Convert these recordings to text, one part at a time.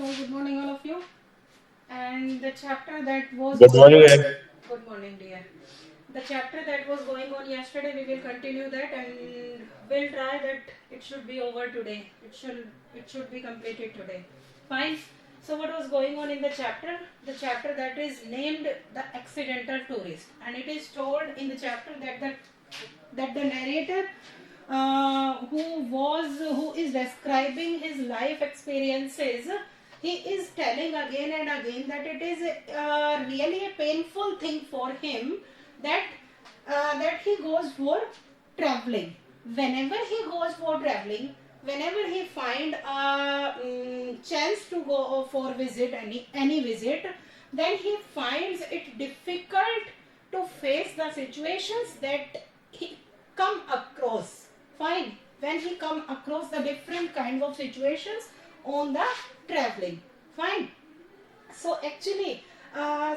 So good morning all of you. And the chapter that was Good going morning, on. ma'am. Good morning, dear. The chapter that was going on yesterday, we will continue that and we'll try that it should be over today. It should be completed today. Fine. So what was going on in the chapter? The chapter that is named the accidental tourist, and it is told in the chapter that the narrator who is describing his life experiences, he is telling again and again that it is really a painful thing for him that that he goes for traveling. Whenever he goes for traveling, whenever he find a chance to go for visit, any visit, then he finds it difficult to face the situations that he come across. Fine. When he come across the different kinds of situations on the traveling. Fine. So actually,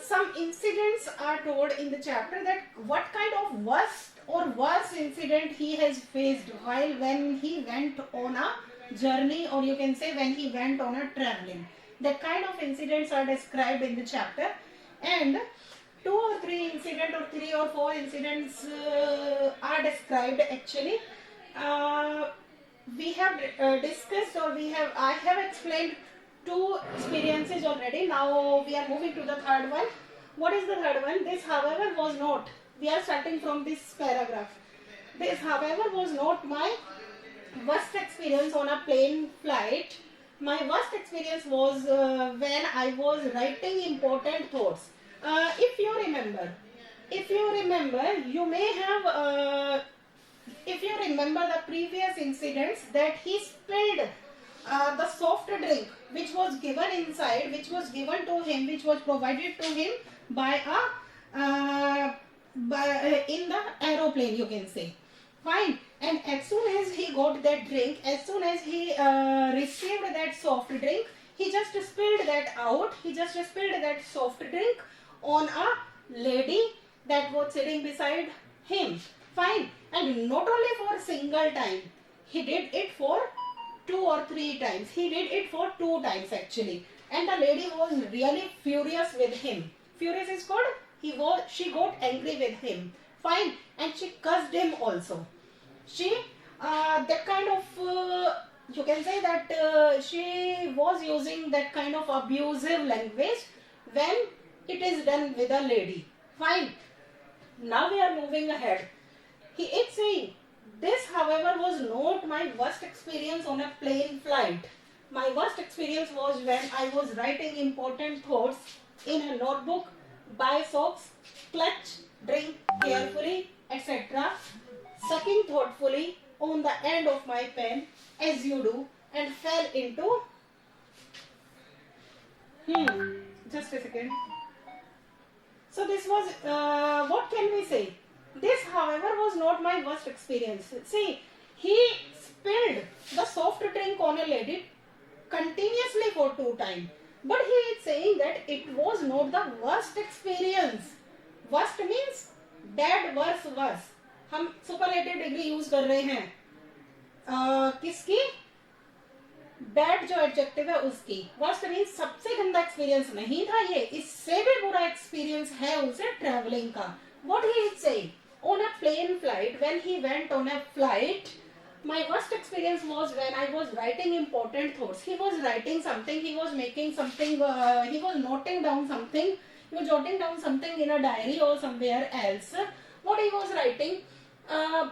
some incidents are told in the chapter that what kind of worst incident he has faced while when he went on a journey, or you can say when he went on a traveling. That kind of incidents are described in the chapter, and two or three incidents or three or four incidents are described actually. Uh, we have discussed, or I have explained two experiences already. Now we are moving to the third one. What is the third one? This, however, was not. We are starting from this paragraph. This, however, was not my worst experience on a plane flight. My worst experience was when I was writing important thoughts. If you remember, you may have if you remember the previous incidents, that he spilled the soft drink which was given inside, which was given to him, which was provided to him by in the aeroplane, you can say. Fine. And as soon as he got that drink, as soon as he received that soft drink, he just spilled that out. He just spilled that soft drink on a lady that was sitting beside him. Fine. And not only for a single time, he did it for two or three times. He did it for two times actually. And the lady was really furious with him. Furious is called, she got angry with him. Fine. And she cursed him also. She, that kind of, you can say that she was using that kind of abusive language when it is done with a lady. Fine. Now we are moving ahead. He is saying, this, however, was not my worst experience on a plane flight. My worst experience was when I was writing important thoughts in a notebook, buy socks, clutch, drink carefully, etc., sucking thoughtfully on the end of my pen, as you do, and fell into. Just a second. So this was, what can we say? This, however, was not my worst experience. See, he spilled the soft drink on a lady continuously for two times. But he is saying that it was not the worst experience. Worst means that worse. हम superlative degree use कर रहे हैं किसकी? Bad जो adjective है उसकी. Worst means सबसे गंदा एक्सपीरियंस नहीं था ये, इससे भी बुरा एक्सपीरियंस है उसे ट्रेवलिंग का. What he is saying, on a plane flight, when he went on a flight, my worst experience was when I was writing important thoughts. He was writing something, he was making something, he was noting down something, he was jotting down something in a diary or somewhere else. What he was writing?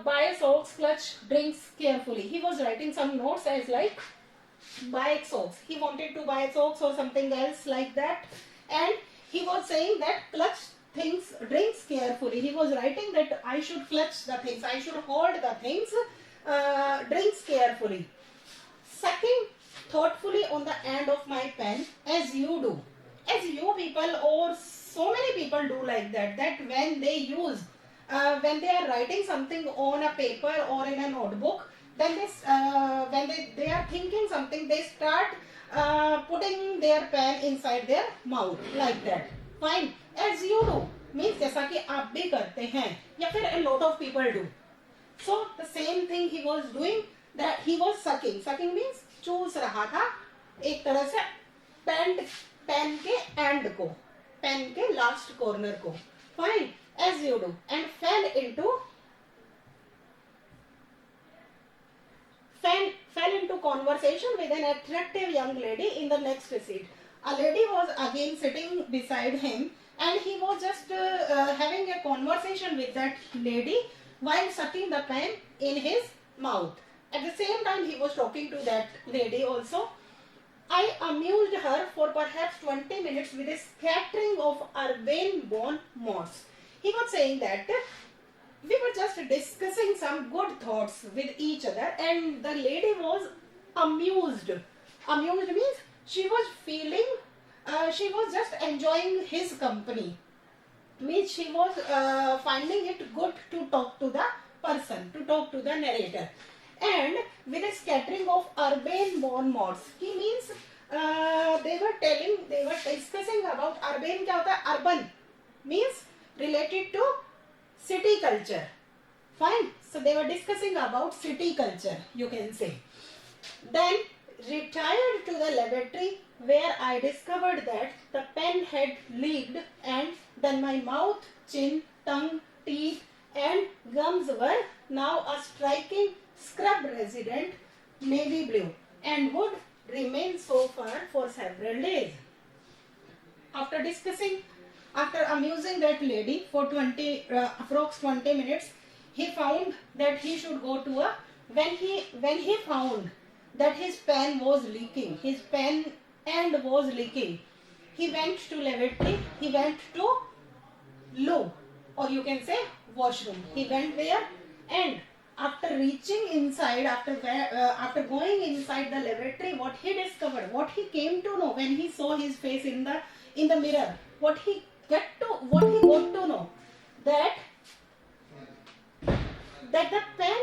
Buy socks, clutch, drinks carefully. He was writing some notes as like, buy socks. He wanted to buy socks or something else like that. And he was saying that clutch things, drinks carefully. He was writing that I should clutch the things, I should hold the things, drinks carefully. Sucking thoughtfully on the end of my pen, as you do. As you people, or so many people do like that, that when they use, when they are writing something on a paper or in a notebook, then when they are thinking something, they start putting their pen inside their mouth like that. Fine. As you do means जैसा कि आप भी करते हैं, या फिर a lot of people do. So the same thing he was doing, that he was sucking. Sucking means चूस रहा था, एक तरह से पेन के एंड को, पेन के लास्ट कॉर्नर को, fine, as you do, and fell into conversation with an attractive young lady in the next seat. A lady was again sitting beside him, and he was just having a conversation with that lady while sucking the pen in his mouth. At the same time, he was talking to that lady also. I amused her for perhaps 20 minutes with a scattering of urbane bon mots. He was saying that we were just discussing some good thoughts with each other, and the lady was amused. Amused means she was feeling, she was just enjoying his company. Means she was finding it good to talk to the person, to talk to the narrator. And with a scattering of urbane bon mots, he means they were discussing about urbane. क्या होता है? Urban means related to city culture. Fine. So they were discussing about city culture, you can say. Then retired to the lavatory, where I discovered that the pen had leaked, and then my mouth, chin, tongue, teeth and gums were now a striking scrub resident navy blue, and would remain so for several days. After amusing that lady for approx 20 minutes, he found that he should go to a, when he found that his pen was leaking, his pen end was leaking, he went to lavatory, he went to loo, or you can say washroom. He went there, and after reaching inside, after going inside the lavatory, what he discovered, what he came to know when he saw his face in the mirror, what he got to know, that the pen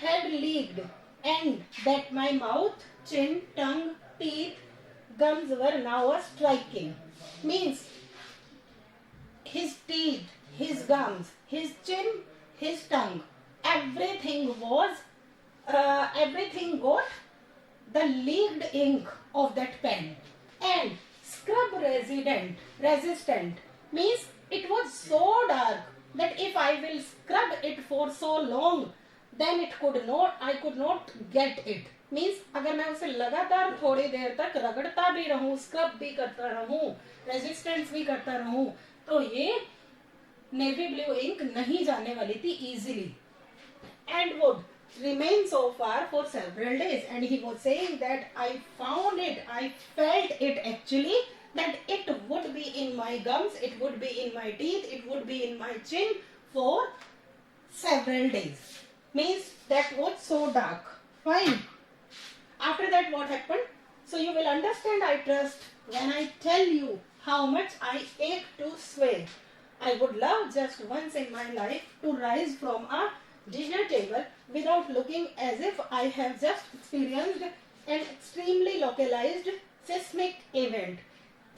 had leaked, and that my mouth, chin, tongue, teeth, gums were now striking. Means his teeth, his gums, his chin, his tongue, everything got the leaked ink of that pen. And scrub resistant means it was so dark that if I will scrub it for so long, then I could not get it. Means अगर मैं उसे लगातार थोड़ी देर तक रगड़ता भी रहूं, scrub भी करता रहूं, रेजिस्टेंस भी करता रहूं, तो ये नेवी ब्लू इंक नहीं जाने वाली थी easily, and would remain so far for several days. And he was saying that I felt it actually, that it would be in my gums, it would be in my teeth, it would be in my chin for several days. Means that was so dark. Fine. After that, what happened? So you will understand, I trust, when I tell you how much I ache to sway. I would love just once in my life to rise from a dinner table without looking as if I have just experienced an extremely localized seismic event.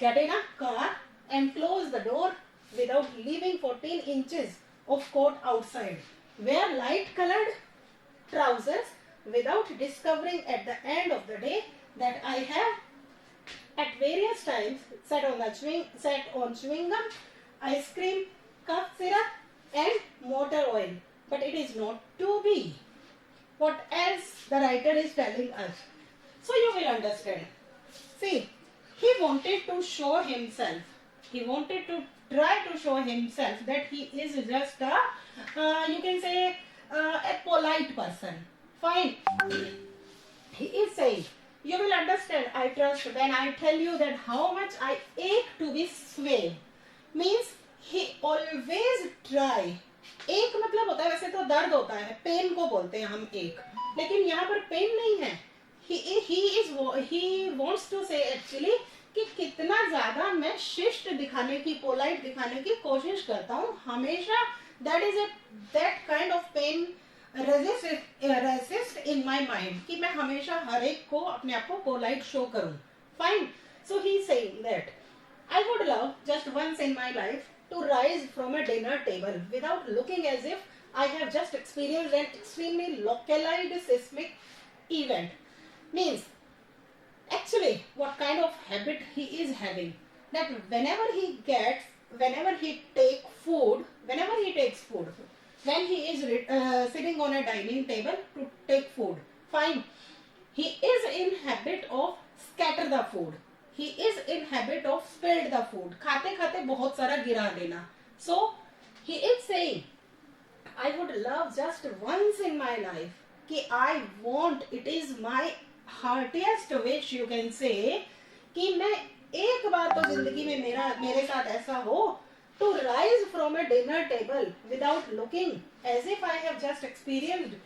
Get in a car and close the door without leaving 14 inches of coat outside. Wear light-colored trousers without discovering at the end of the day that I have at various times sat on chewing gum, ice cream, cough syrup and motor oil. But it is not to be. What else the writer is telling us? So you will understand. See, he wanted to show himself. He wanted to try to show himself that he is just a, you can say, a polite person. Fine. He is saying, you will understand, I trust, when I tell you that how much I ache to be swayed. Means he always try. एक मतलब होता है, वैसे तो दर्द होता है, pen को बोलते हैं हम एक, लेकिन यहाँ पर पेन नहीं है. He wants to say actually कि कितना ज्यादा मैं शिष्ट दिखाने की, पोलाइट दिखाने की कोशिश करता हूँ हमेशा. that kind of pain resist in my mind कि मैं हमेशा हर एक को अपने आप को पोलाइट शो करूँ. Fine. So he's saying that I would love just once in my life to rise from a dinner table without looking as if I have just experienced an extremely localized seismic event. Means actually actually what kind of habit he is having, that whenever he takes food, when he is sitting on a dining table to take food, fine, he is in habit of scatter the food, he is in habit of spill the food, खाते खाते बहुत सारा गिरा देना. So he is saying, I would love just once in my life कि I want, it is my heartiest wish you can say, कि मैं एक बार तो जिंदगी में मेरे साथ ऐसा हो, to rise from a dinner table without looking as if I have just experienced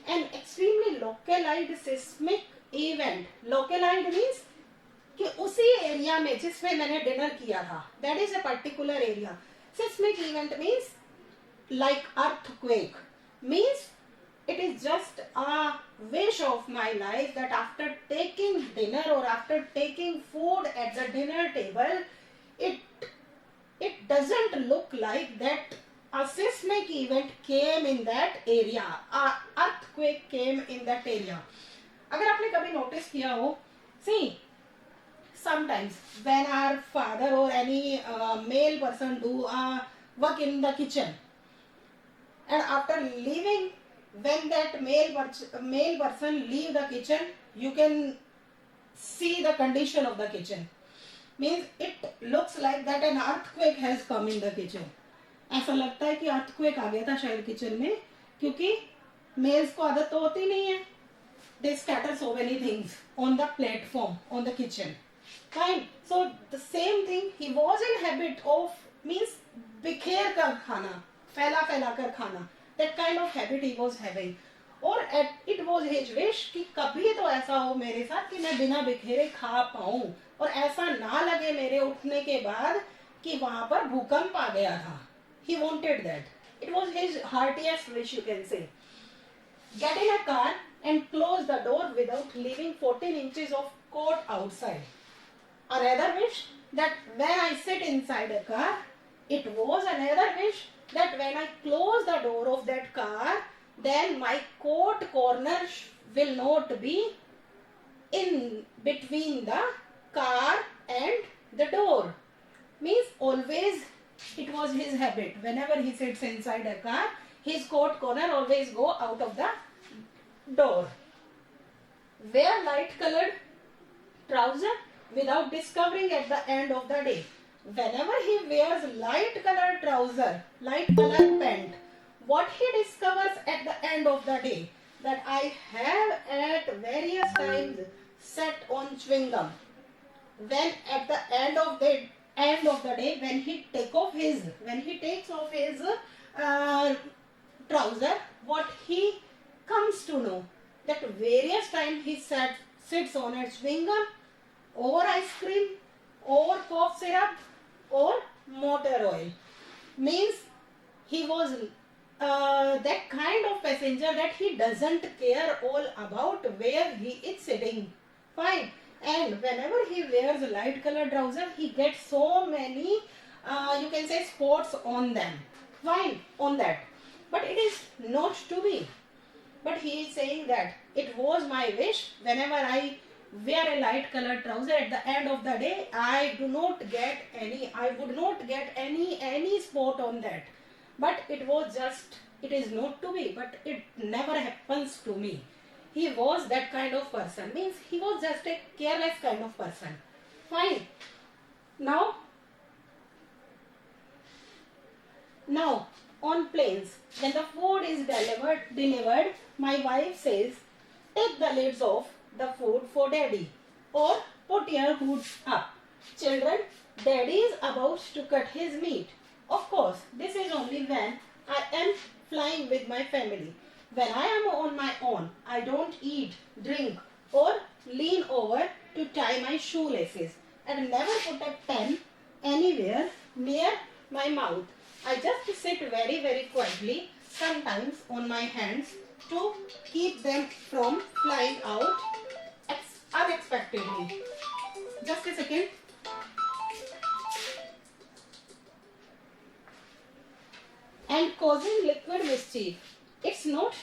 an extremely localized seismic event. Localized means कि उसी एरिया में जिसमें मैंने डिनर किया था, that is a particular area. Seismic event means like earthquake, means it is just a wish of my life that after taking dinner or after taking food at the dinner table, it doesn't look like that a seismic event came in that area, a earthquake came in that area. अगर आपने कभी notice किया हो, see, sometimes when our father or any male person do work in the kitchen, and after leaving, when that male person leave the kitchen, you can see the condition of the kitchen, means it looks like that an earthquake has come in the kitchen. ऐसा लगता है कि earthquake आ गया था शायद kitchen में, क्योंकि males को आदत तो होती नहीं है, they scatter so many things on the platform, on the kitchen. Fine. So the same thing, he was in habit of, means बिखेर कर खाना, फैला फैला कर खाना, that kind of habit he was having. और it was his wish कि कभी तो ऐसा हो मेरे साथ कि मैं बिना बिखेरे खा पाऊं, और ऐसा ना लगे मेरे उठने के बाद कि वहां पर भूकंप आ गया था. He wanted that. It was his heartiest wish you can say. Get in a car and close the door without leaving 14 inches of coat outside. Another wish, that when I sit inside a car, it was another wish that when I close the door of that car, then my coat corner will not be in between the car and the door. Means always it was his habit. Whenever he sits inside a car, his coat corner always go out of the door. Wear light colored trouser without discovering at the end of the day. Whenever he wears light colored trouser, light colored pant, what he discovers at the end of the day, that I have at various times sat on chewing gum. When at the end of the day, when he takes off his trouser, what he comes to know, that various times he sits on a chewing gum, or ice cream, or cough syrup, or motor oil. Means he was that kind of passenger that he doesn't care all about where he is sitting. Fine. And whenever he wears a light colored trouser, he gets so many, you can say, spots on them. Fine, on that. But it is not to be. But he is saying that it was my wish, whenever I wear a light colored trouser, at the end of the day, I would not get any spot on that. But it is not to be, but it never happens to me. He was that kind of person, means he was just a careless kind of person. Fine. Now on planes, when the food is delivered, my wife says, take the lids off the food for daddy, or put your hood up. Children, daddy is about to cut his meat. Of course, this is only when I am flying with my family. When I am on my own, I don't eat, drink, or lean over to tie my shoelaces, and never put a pen anywhere near my mouth. I just sit very, very quietly, sometimes on my hands, to keep them from flying out unexpectedly. Just a second. And causing liquid mischief. It's not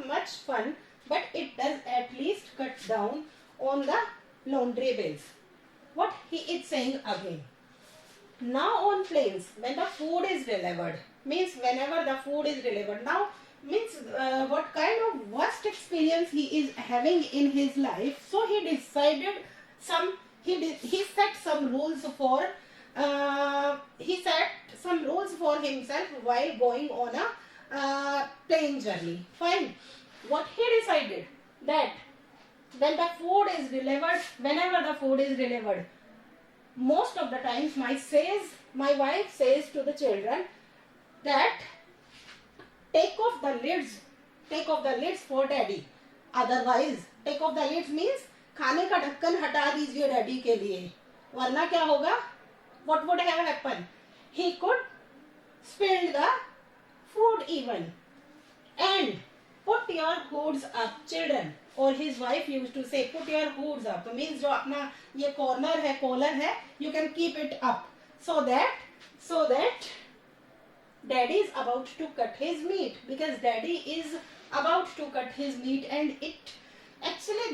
much fun, but it does at least cut down on the laundry bills. What he is saying again. Now on planes, when the food is delivered, means whenever the food is delivered, now means what kind of worst experience he is having in his life. So he decided he set some rules for himself while going on a plane journey. Fine. What he decided, that when the food is delivered, whenever the food is delivered, most of the times my wife says to the children that take off the lids for daddy. Otherwise, take off the lids means खाने का ढक्कन हटा दीजिए daddy के लिए, वरना क्या होगा? What would have happened? He could spill the food even. And put your hoods up, children. Or his wife used to say, put your hoods up. Means जो अपना ये corner है, collar है, you can keep it up, so that daddy is about to cut his meat, because daddy is about to cut his meat. And it actually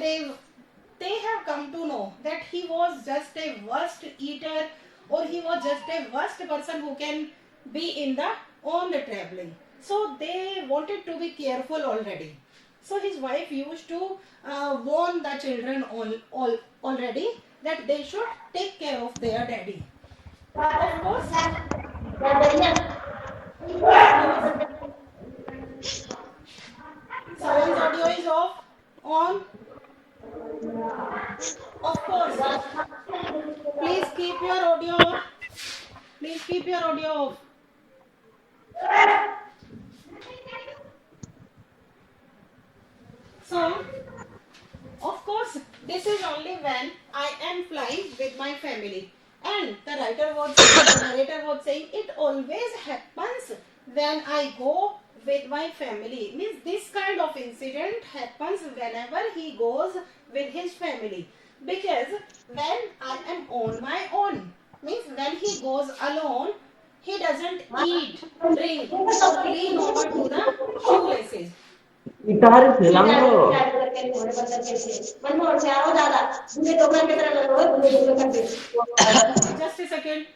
they have come to know that he was just a worst eater, or he was just a worst person who can be on the traveling. So they wanted to be careful already. So his wife used to warn the children already that they should take care of their daddy. Of course, someone's audio is off, on. Of course, please keep your audio off. Please keep your audio off. So, of course, this is only when I am flying with my family. And the narrator was saying, it always happens when I go with my family. Means this kind of incident happens whenever he goes with his family. Because when I am on my own, means when he goes alone, he doesn't eat, drink, or lean over to the shoelaces. Just a second.